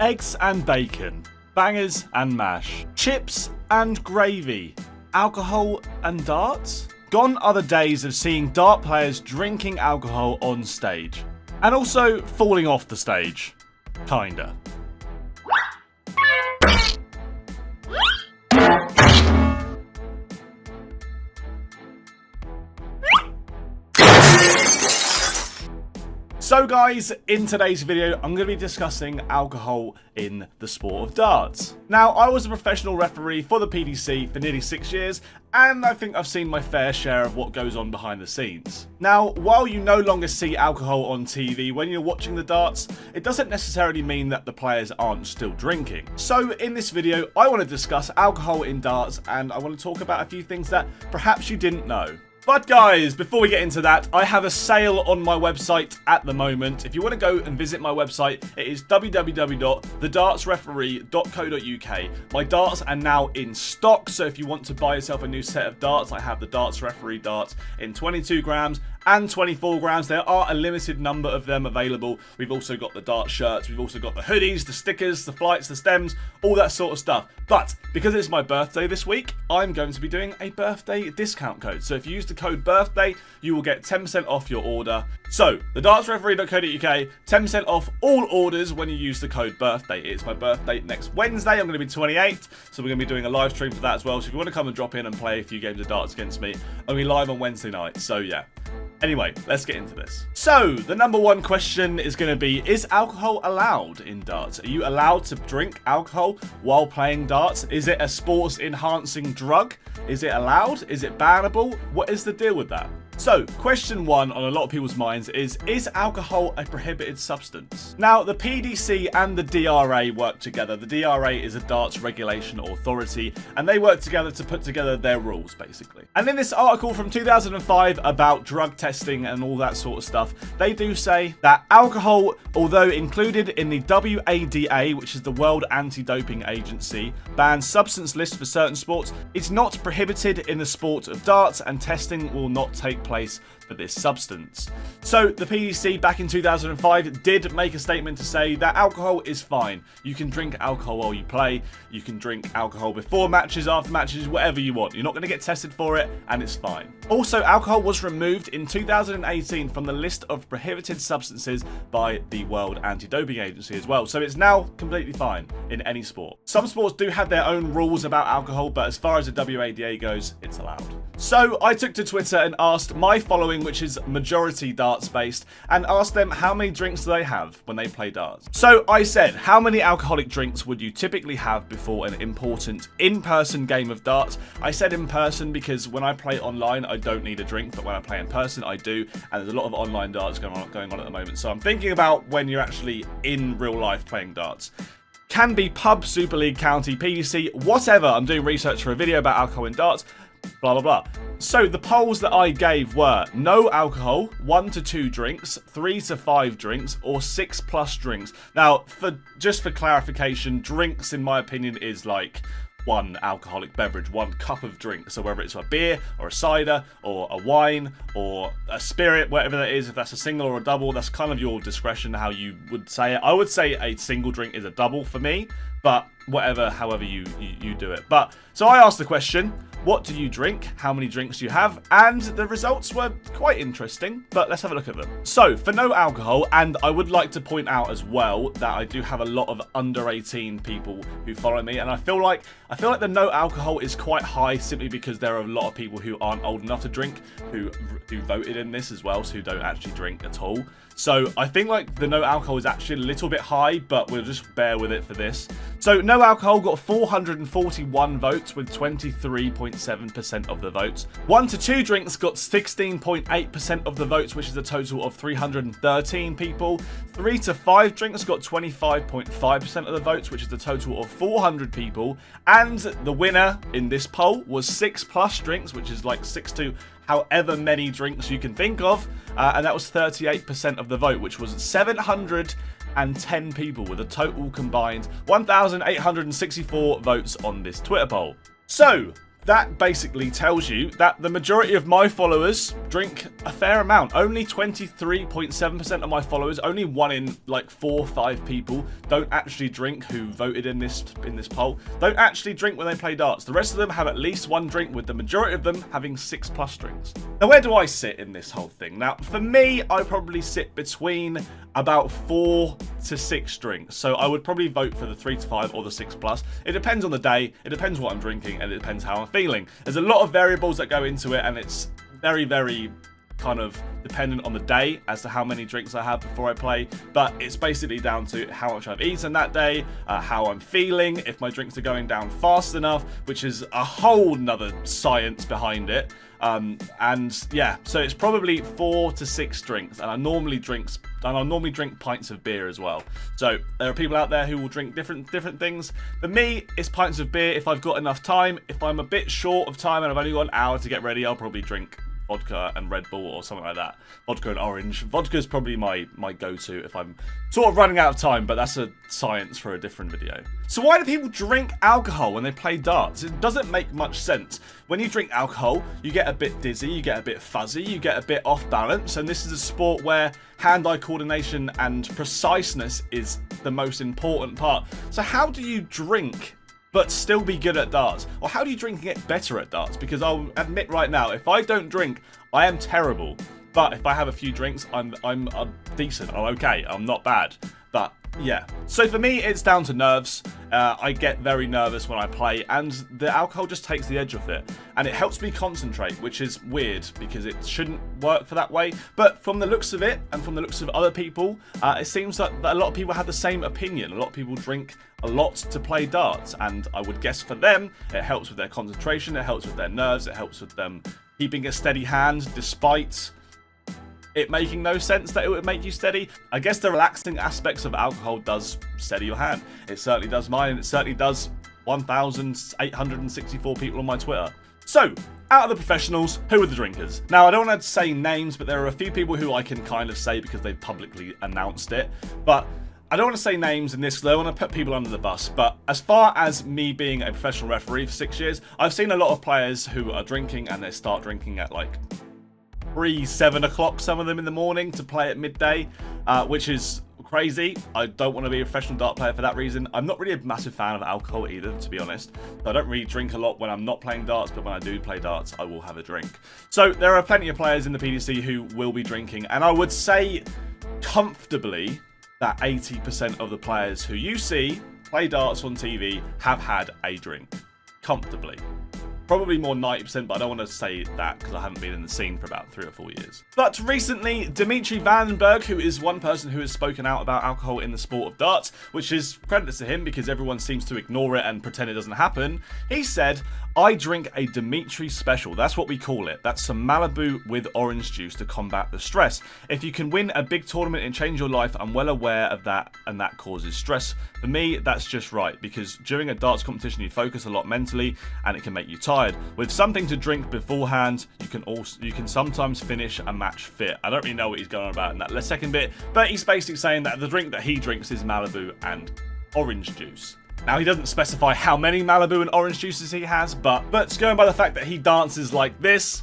eggs and bacon, bangers and mash, chips and gravy, alcohol and darts? Gone are the days of seeing dart players drinking alcohol on stage. And also falling off the stage. Kinda. So guys, in today's video, I'm going to be discussing alcohol in the sport of darts. Now, I was a professional referee for the PDC for nearly 6 years, and I think I've seen my fair share of what goes on behind the scenes. Now, while you no longer see alcohol on TV when you're watching the darts, it doesn't necessarily mean that the players aren't still drinking. So in this video, I want to discuss alcohol in darts, and I want to talk about a few things that perhaps you didn't know. But guys, before we get into that, I have a sale on my website at the moment. If you want to go and visit my website, it is www.thedartsreferee.co.uk. My darts are now in stock, so if you want to buy yourself a new set of darts, I have the Darts Referee darts in 22 grams and 24 grams. There are a limited number of them available. We've also got the dart shirts, we've also got the hoodies, the stickers, the flights, the stems, all that sort of stuff. But because it's my birthday this week, I'm going to be doing a birthday discount code. So if you use the code BIRTHDAY, you will get 10% off your order. So, thedartsreferee.co.uk, 10% off all orders when you use the code BIRTHDAY. It's my birthday next Wednesday. I'm going to be 28, so we're going to be doing a live stream for that as well. So if you want to come and drop in and play a few games of darts against me, I'll be live on Wednesday night. So yeah. Anyway, let's get into this. So, the number one question is going to be, is alcohol allowed in darts? Are you allowed to drink alcohol while playing darts? Is it a sports enhancing drug? Is it allowed? Is it bannable? What is the deal with that? So, question one on a lot of people's minds is alcohol a prohibited substance? Now, the PDC and the DRA work together. The DRA is a darts regulation authority, and they work together to put together their rules, basically. And in this article from 2005 about drug testing and all that sort of stuff, they do say that alcohol, although included in the WADA, which is the World Anti-Doping Agency, banned substance list for certain sports, it's not prohibited in the sport of darts, and testing will not take place for this substance. So the PDC back in 2005 did make a statement to say that alcohol is fine. You can drink alcohol while you play, you can drink alcohol before matches, after matches, whatever you want. You're not going to get tested for it, and it's fine. Also, alcohol was removed in 2018 from the list of prohibited substances by the World Anti-Doping Agency as well, so it's now completely fine in any sport. Some sports do have their own rules about alcohol, but as far as the WADA goes, it's allowed. So I took to Twitter and asked my following, which is majority darts based, and asked them how many drinks do they have when they play darts. So I said, how many alcoholic drinks would you typically have before an important in-person game of darts? I said in person because when I play online, I don't need a drink, but when I play in person, I do, and there's a lot of online darts going on at the moment. So I'm thinking about when you're actually in real life playing darts. Can be pub, Super League, county, PDC, whatever. I'm doing research for a video about alcohol in darts. Blah, blah, blah. So the polls that I gave were no alcohol, 1 to 2 drinks, 3 to 5 drinks, or 6+ drinks. Now, just for clarification, drinks, in my opinion, is like one alcoholic beverage, one cup of drink. So whether it's a beer or a cider or a wine or a spirit, whatever that is, if that's a single or a double, that's kind of your discretion how you would say it. I would say a single drink is a double for me, but however you do it. But so I asked the question, what do you drink? How many drinks do you have? And the results were quite interesting, but let's have a look at them. So for no alcohol, and I would like to point out as well that I do have a lot of under 18 people who follow me, and I feel like the no alcohol is quite high simply because there are a lot of people who aren't old enough to drink who voted in this as well, so who don't actually drink at all. So I think like the no alcohol is actually a little bit high, but we'll just bear with it for this. So no alcohol got 441 votes with 23.7% of the votes. 1 to 2 drinks got 16.8% of the votes, which is a total of 313 people. 3 to 5 drinks got 25.5% of the votes, which is a total of 400 people. And the winner in this poll was 6+ drinks, which is like 6 to however many drinks you can think of, and that was 38% of the vote, which was 710 people with a total combined 1,864 votes on this Twitter poll. So, that basically tells you that the majority of my followers drink a fair amount. Only 23.7% of my followers, only 1 in like 4 or 5 people don't actually drink who voted in this poll, don't actually drink when they play darts. The rest of them have at least 1 drink, with the majority of them having 6+ drinks. Now, where do I sit in this whole thing? Now, for me, I probably sit between about 4 to 6 drinks. So I would probably vote for the 3 to 5 or the 6+. It depends on the day, it depends what I'm drinking, and it depends how I'm feeling. There's a lot of variables that go into it, and it's very, very kind of dependent on the day as to how many drinks I have before I play, but it's basically down to how much I've eaten that day, how I'm feeling, if my drinks are going down fast enough, which is a whole nother science behind it. And yeah, so it's probably 4 to 6 drinks, and I normally drink pints of beer as well. So there are people out there who will drink different things. For me, it's pints of beer if I've got enough time. If I'm a bit short of time and I've only got an hour to get ready, I'll probably drink vodka and Red Bull or something like that. Vodka and orange. Vodka is probably my go-to if I'm sort of running out of time, but that's a science for a different video. So why do people drink alcohol when they play darts? It doesn't make much sense. When you drink alcohol, you get a bit dizzy, you get a bit fuzzy, you get a bit off balance, and this is a sport where hand-eye coordination and preciseness is the most important part. So how do you drink but still be good at darts? Or how do you drink and get better at darts? Because I'll admit right now, if I don't drink, I am terrible. But if I have a few drinks, I'm decent. I'm okay. I'm not bad. But yeah. So for me, it's down to nerves. I get very nervous when I play, and the alcohol just takes the edge off it. And it helps me concentrate, which is weird because it shouldn't work for that way. But from the looks of it, and from the looks of other people, it seems that a lot of people have the same opinion. A lot of people drink a lot to play darts, and I would guess for them, it helps with their concentration, it helps with their nerves, it helps with them keeping a steady hand despite it making no sense that it would make you steady. I guess the relaxing aspects of alcohol does steady your hand. It certainly does mine, and it certainly does 1,864 people on my Twitter. So, out of the professionals, who are the drinkers? Now, I don't want to say names, but there are a few people who I can kind of say because they've publicly announced it. But I don't want to say names in this because I don't want to put people under the bus, but as far as me being a professional referee for 6 years, I've seen a lot of players who are drinking, and they start drinking at like 3, 7 o'clock, some of them in the morning, to play at midday, which is crazy. I don't want to be a professional dart player for that reason. I'm not really a massive fan of alcohol either, to be honest. I don't really drink a lot when I'm not playing darts, but when I do play darts, I will have a drink. So there are plenty of players in the PDC who will be drinking, and I would say comfortably that 80% of the players who you see play darts on TV have had a drink. Comfortably. Probably more 90%, but I don't want to say that because I haven't been in the scene for about 3 or 4 years. But recently, Dimitri Vandenberg, who is one person who has spoken out about alcohol in the sport of darts, which is credit to him because everyone seems to ignore it and pretend it doesn't happen, he said, "I drink a Dimitri special." That's what we call it. That's some Malibu with orange juice to combat the stress. If you can win a big tournament and change your life, I'm well aware of that, and that causes stress. For me, that's just right, because during a darts competition, you focus a lot mentally, and it can make you tired. With something to drink beforehand, you can sometimes finish a match fit. I don't really know what he's going on about in that second bit, but he's basically saying that the drink that he drinks is Malibu and orange juice. Now, he doesn't specify how many Malibu and orange juices he has, but going by the fact that he dances like this,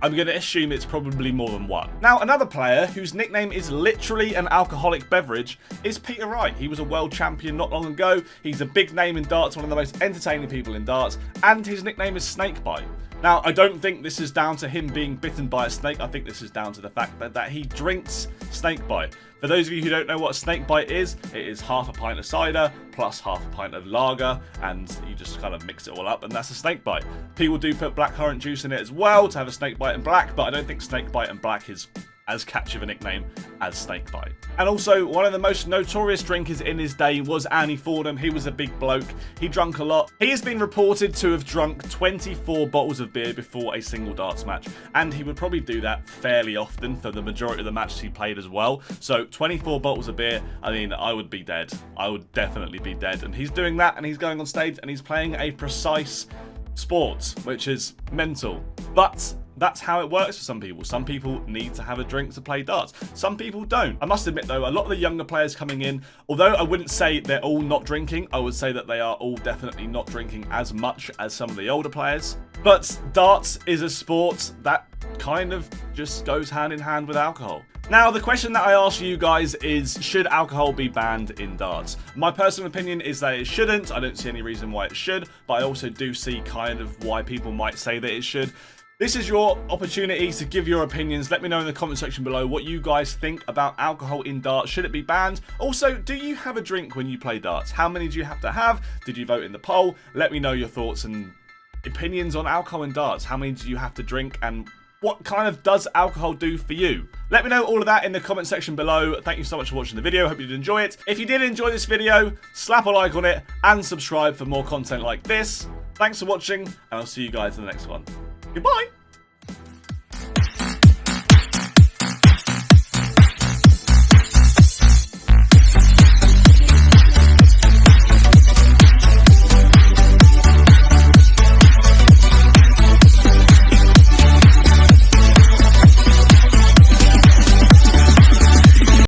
I'm going to assume it's probably more than one. Now, another player whose nickname is literally an alcoholic beverage is Peter Wright. He was a world champion not long ago. He's a big name in darts, one of the most entertaining people in darts, and his nickname is Snakebite. Now, I don't think this is down to him being bitten by a snake. I think this is down to the fact that he drinks Snakebite. For those of you who don't know what Snakebite is, it is half a pint of cider plus half a pint of lager, and you just kind of mix it all up, and that's a Snakebite. People do put blackcurrant juice in it as well to have a Snakebite in black, but I don't think Snakebite and black is as catchy of a nickname as Snakebite. And also, one of the most notorious drinkers in his day was Annie Fordham. He was a big bloke. He drank a lot. He has been reported to have drunk 24 bottles of beer before a single darts match, and he would probably do that fairly often for the majority of the matches he played as well. So 24 bottles of beer, I mean, I would be dead. I would definitely be dead. And he's doing that, and he's going on stage, and he's playing a precise sport, which is mental. But That's how it works for some people. Some people need to have a drink to play darts. Some people don't. I must admit though, a lot of the younger players coming in, although I wouldn't say they're all not drinking, I would say that they are all definitely not drinking as much as some of the older players. But darts is a sport that kind of just goes hand in hand with alcohol. Now, the question that I ask you guys is, should alcohol be banned in darts? My personal opinion is that it shouldn't. I don't see any reason why it should, but I also do see kind of why people might say that it should. This is your opportunity to give your opinions. Let me know in the comment section below what you guys think about alcohol in darts. Should it be banned? Also, do you have a drink when you play darts? How many do you have to have? Did you vote in the poll? Let me know your thoughts and opinions on alcohol in darts. How many do you have to drink, and what kind of does alcohol do for you? Let me know all of that in the comment section below. Thank you so much for watching the video. Hope you did enjoy it. If you did enjoy this video, slap a like on it and subscribe for more content like this. Thanks for watching, and I'll see you guys in the next one. Goodbye!